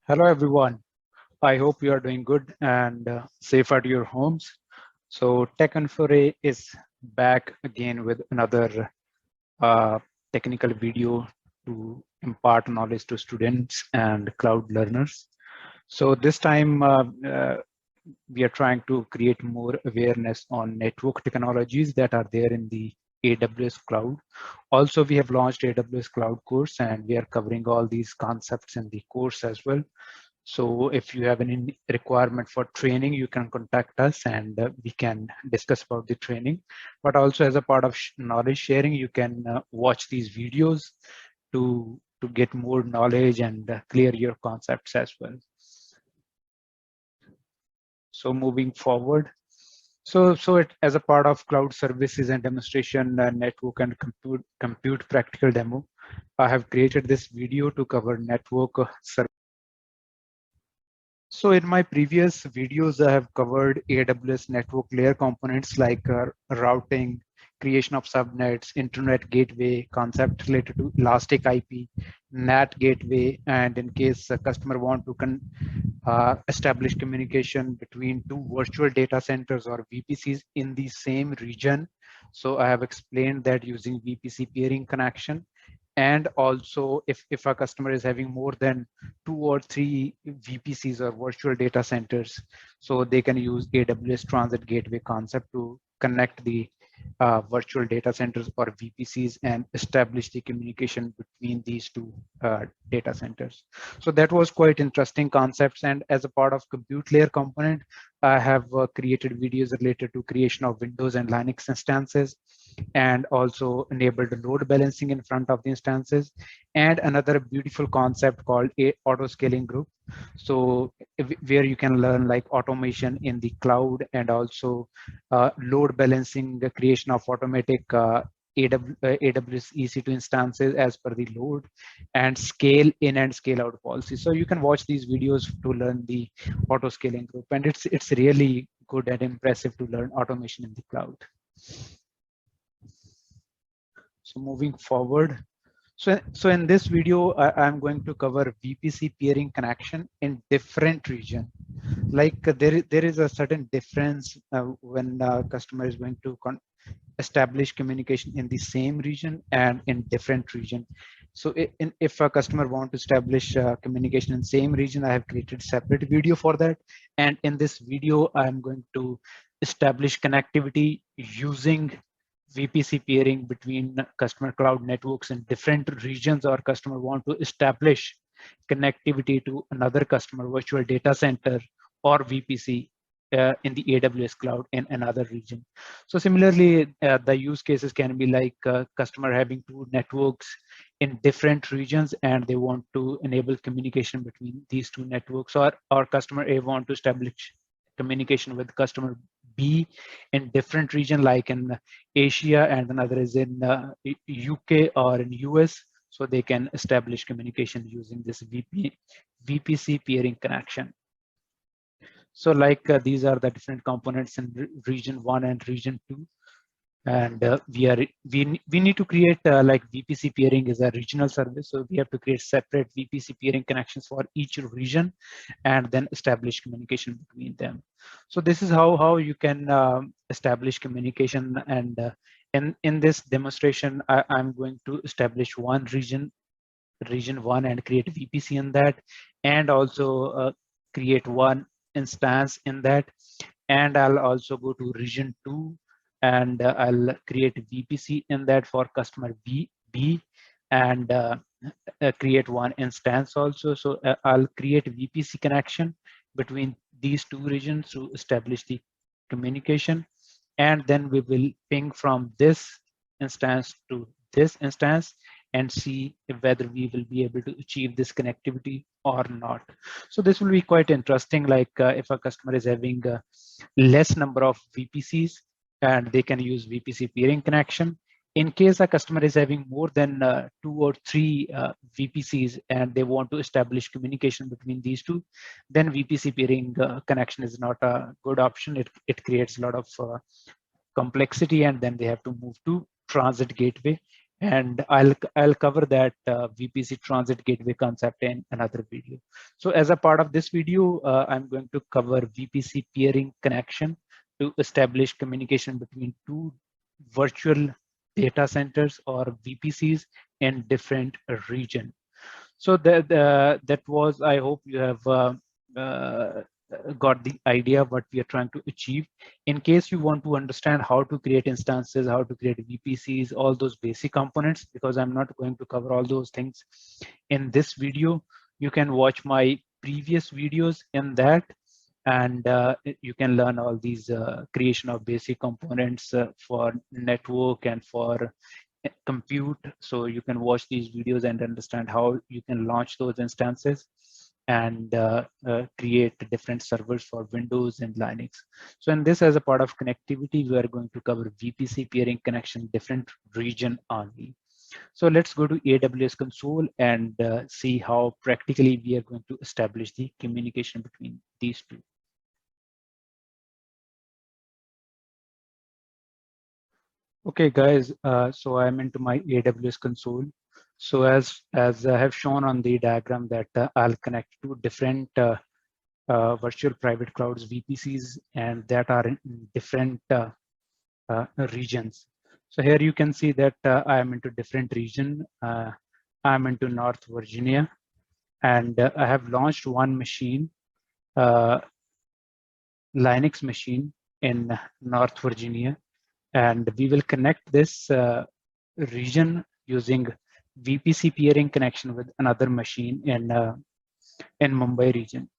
Hello, everyone. I hope you are doing good and safe at your homes. So TechInfoRay is back again with another uh, technical video to impart knowledge to students and cloud learners. So this time we are trying to create more awareness on network technologies that are there in the AWS Cloud. Also, we have launched AWS Cloud course and we are covering all these concepts in the course as well. So if you have any requirement for training, you can contact us and we can discuss about the training. But also as a part of knowledge sharing, you can watch these videos to get more knowledge and clear your concepts as well. So moving forward, as a part of cloud services and demonstration network and compute practical demo, I have created this video to cover network service. So in my previous videos, I have covered AWS network layer components like routing, creation of subnets, internet gateway, concept related to elastic IP, NAT gateway, and in case a customer want to establish communication between two virtual data centers or VPCs in the same region. So I have explained that using VPC peering connection. And also if a customer is having more than 2 or 3 VPCs or virtual data centers, so they can use AWS Transit Gateway concept to connect the virtual data centers or VPCs and establish the communication between these two data centers. So that was quite interesting concepts. And as a part of compute layer component, I have created videos related to creation of Windows and Linux instances, and also enabled load balancing in front of the instances, and another beautiful concept called a auto scaling group. So where you can learn like automation in the cloud, and also load balancing, the creation of automatic AWS EC2 instances as per the load, and scale in and scale out policy. So you can watch these videos to learn the auto scaling group, and it's really good and impressive to learn automation in the cloud. So moving forward, so in this video, I'm going to cover VPC peering connection in different region. Like there is a certain difference when customer is going to establish communication in the same region and in different region. So if a customer want to establish communication in same region, I have created separate video for that. And in this video, I'm going to establish connectivity using VPC peering between customer cloud networks in different regions, or customer want to establish connectivity to another customer virtual data center or VPC in the AWS cloud in another region. So similarly, the use cases can be like customer having two networks in different regions and they want to enable communication between these two networks, or customer A want to establish communication with customer B in different region like in Asia, and another is in UK or in US. So they can establish communication using this VPC peering connection. So like these are the different components in region 1 and region 2. And we need to create like VPC peering is a regional service. So we have to create separate VPC peering connections for each region and then establish communication between them. So this is how you can establish communication. And in this demonstration, I'm going to establish one region 1 and create VPC in that, and also create one instance in that. And I'll also go to region 2 and I'll create VPC in that for customer B, and create one instance also. So I'll create VPC connection between these two regions to establish the communication. And then we will ping from this instance to this instance and see whether we will be able to achieve this connectivity or not. So this will be quite interesting. Like if a customer is having less number of VPCs, and they can use VPC peering connection. In case a customer is having more than 2 or 3 VPCs and they want to establish communication between these two, then VPC peering connection is not a good option. It creates a lot of complexity, and then they have to move to transit gateway and I'll cover that VPC transit gateway concept in another video. So as a part of this video, I'm going to cover VPC peering connection to establish communication between two virtual data centers or VPCs in different region. So that was, I hope you have uh, got the idea what we are trying to achieve. In case you want to understand how to create instances, how to create VPCs, all those basic components, because I'm not going to cover all those things in this video, you can watch my previous videos in that, and you can learn all these creation of basic components for network and for compute. So you can watch these videos and understand how you can launch those instances and create different servers for Windows and Linux. So in this, as a part of connectivity, we are going to cover VPC peering connection different region only. So let's go to AWS console and see how practically we are going to establish the communication between these two. Okay, guys, so I'm into my AWS console. So as I have shown on the diagram that I'll connect to different virtual private clouds VPCs, and that are in different regions. So here you can see that I am into different region. I'm into North Virginia, and I have launched one machine, Linux machine in North Virginia, and we will connect this region using VPC peering connection with another machine in Mumbai region.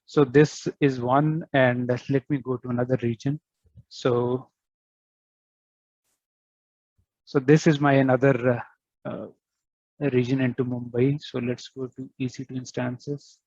So this is one, and let me go to another region. So this is my another region into Mumbai. So let's go to EC2 instances.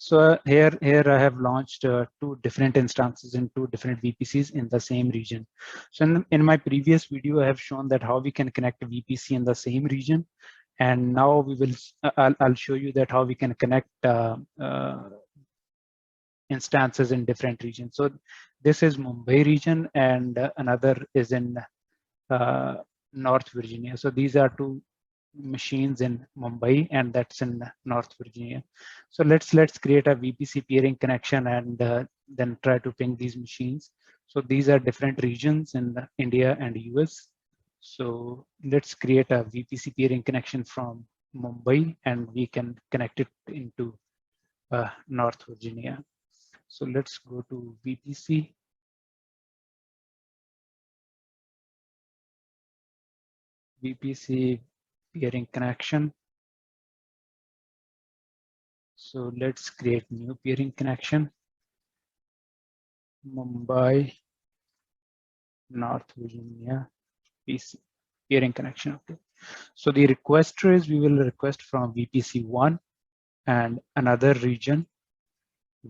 So here I have launched two different instances in two different VPCs in the same region. So in my previous video, I have shown that how we can connect a VPC in the same region. And now we will, I'll show you that how we can connect instances in different regions. So this is Mumbai region, and another is in North Virginia. So these are two machines in Mumbai, and that's in North Virginia. So let's create a VPC peering connection and then try to ping these machines. So these are different regions in India and US. So let's create a VPC peering connection from Mumbai, and we can connect it into North Virginia. So let's go to VPC. VPC peering connection. So let's create new peering connection. Mumbai, North Virginia, PC peering connection. Okay. So the requester is, we will request from VPC1 and another region,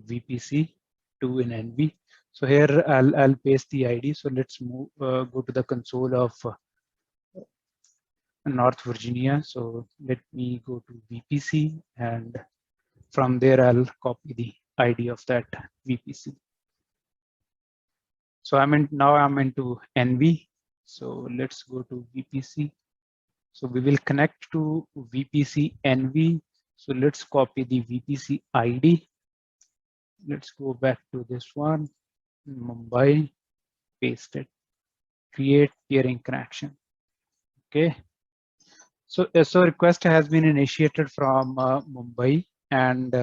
VPC2 in NV. So here I'll paste the ID. So let's move, go to the console of North Virginia. So let me go to VPC, and from there I'll copy the ID of that VPC. So now I'm into NV. So let's go to VPC. So we will connect to VPC NV. So let's copy the VPC ID. Let's go back to this one, Mumbai, paste it, create peering connection. Okay. So request has been initiated from Mumbai, and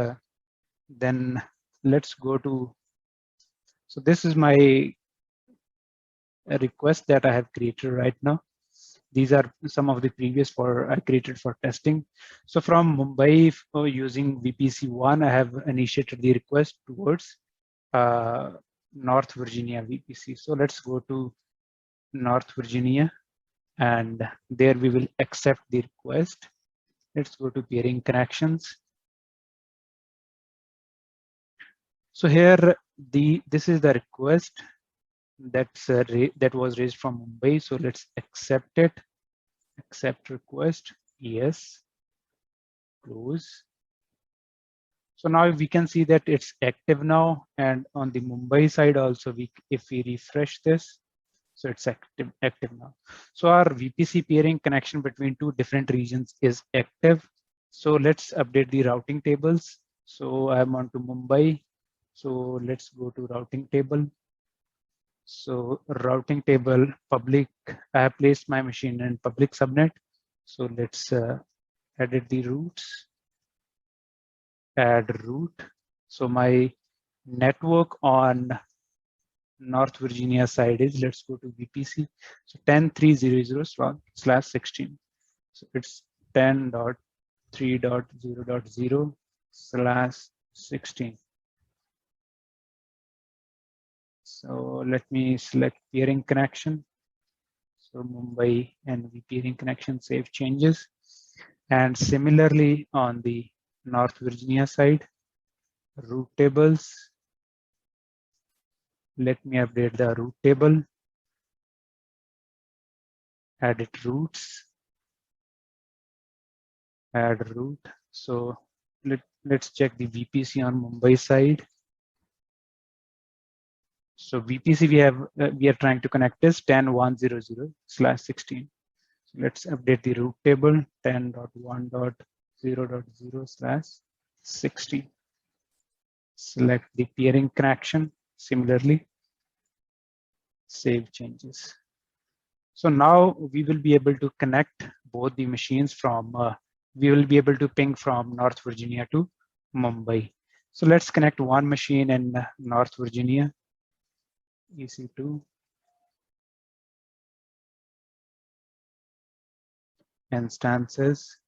then let's go to, so this is my request that I have created right now. These are some of the previous I created for testing. So from Mumbai, using VPC1, I have initiated the request towards North Virginia VPC. So let's go to North Virginia, and there we will accept the request. Let's go to peering connections. So here this is the request that was raised from Mumbai. So let's accept it. Accept request, yes, close. So now we can see that it's active now, and on the Mumbai side also, if we refresh this, so it's active now. So our VPC peering connection between two different regions is active. So let's update the routing tables. So I'm on to Mumbai. So let's go to routing table. So routing table public, I have placed my machine in public subnet. So let's edit the routes, add route. So my network on North Virginia side is, let's go to VPC. So 10.3.0./16. So it's 10.3.0.0/16. So let me select peering connection. So Mumbai and the peering connection save changes. And similarly on the North Virginia side, route tables. Let me update the route table. Edit routes. Add route. So let's check the VPC on Mumbai side. So VPC we are trying to connect is 10.1.0.0/16. So let's update the route table 10.1.0.0/16. Select the peering connection. Similarly, save changes. So now we will be able to connect both the machines from. We will be able to ping from North Virginia to Mumbai. So let's connect one machine in North Virginia. EC2 instances.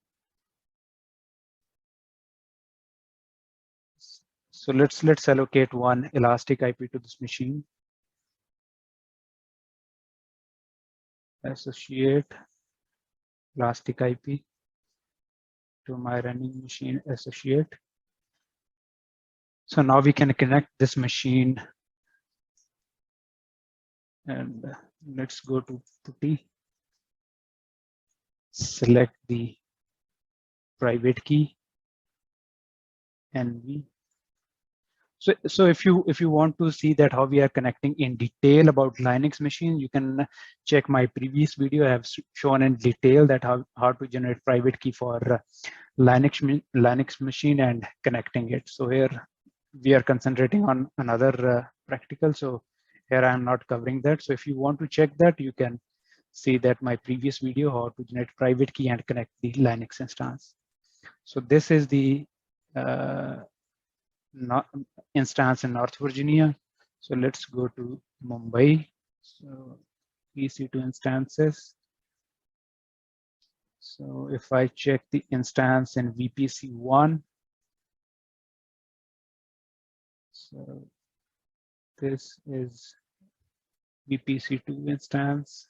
So let's allocate one elastic IP to this machine. Associate elastic IP to my running machine associate. So now we can connect this machine, and let's go to PuTTY. Select the private key NV. So if you want to see that how we are connecting in detail about Linux machine, you can check my previous video. I have shown in detail that how to generate private key for Linux machine and connecting it. So here we are concentrating on another practical. So here I am not covering that. So if you want to check that, you can see that my previous video how to generate private key and connect the Linux instance. So this is the instance in North Virginia. So let's go to Mumbai. So EC2 instances. So if I check the instance in VPC1, so this is VPC2 instance.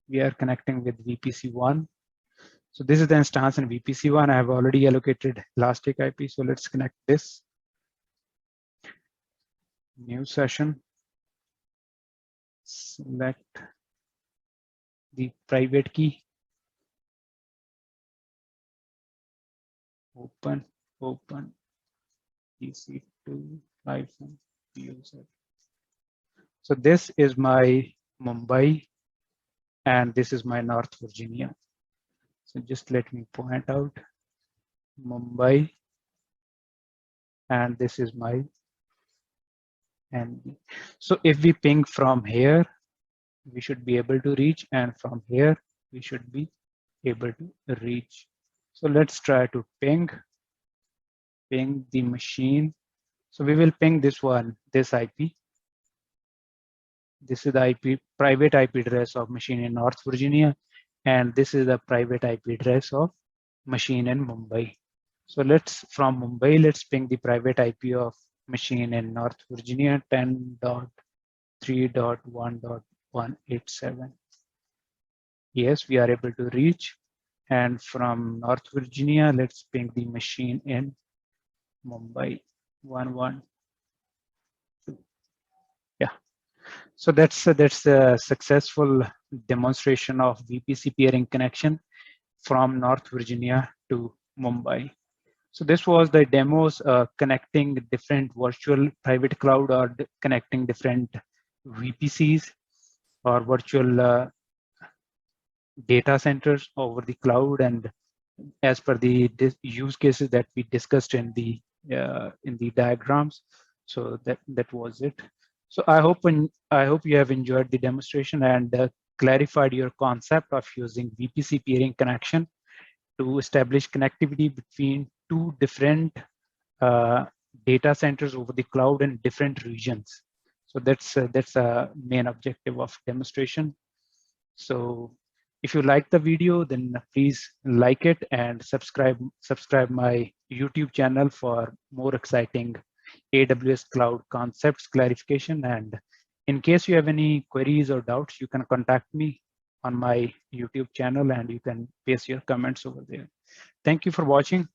We are connecting with VPC1. So this is the instance in VPC1. I have already allocated elastic IP. So let's connect this. New session. Select the private key. Open EC2 user. So this is my Mumbai and this is my North Virginia. So just let me point out Mumbai and this is my NV. So if we ping from here, we should be able to reach, and from here we should be able to reach. So let's try to ping the machine. So we will ping this one, this IP. This is the IP, private IP address of machine in North Virginia, and this is the private IP address of machine in Mumbai. So from Mumbai, let's ping the private IP of machine in North Virginia 10.3.1.187. Yes, we are able to reach. And from North Virginia, let's ping the machine in Mumbai 112. Yeah. So that's a successful demonstration of VPC peering connection from North Virginia to Mumbai. So this was the demos connecting different virtual private cloud or connecting different VPCs or virtual data centers over the cloud, and as per the use cases that we discussed in the diagrams. So that was it. So I hope you have enjoyed the demonstration and clarified your concept of using VPC peering connection to establish connectivity between two different uh, data centers over the cloud in different regions. So that's a main objective of demonstration. So if you like the video, then please like it and subscribe my YouTube channel for more exciting AWS Cloud concepts clarification. And in case you have any queries or doubts, you can contact me on my YouTube channel and you can paste your comments over there. Thank you for watching.